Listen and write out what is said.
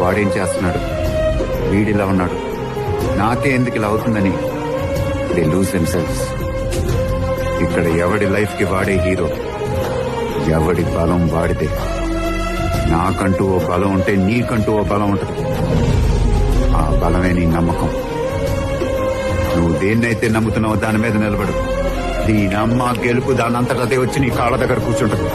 వాడేం చేస్తున్నాడు, వీడిలా ఉన్నాడు, నాకే ఎందుకు ఇలా అవుతుందని దే లూజ్ దెమ్సెల్వ్స్. ఇక్కడ ఎవడి లైఫ్ కి వాడే హీరో, ఎవడి బలం వాడితే. నాకంటూ ఓ బలం ఉంటే నీకంటూ ఓ బలం ఉంటుంది. ఆ బలమే నీ నమ్మకం. నువ్వు దేన్నైతే నమ్ముతున్నావో దాని మీద నిలబడు. దీని అమ్మ గెలుపు దానంతటా అదే వచ్చి నీ కాళ్ళ దగ్గర కూర్చుంటది.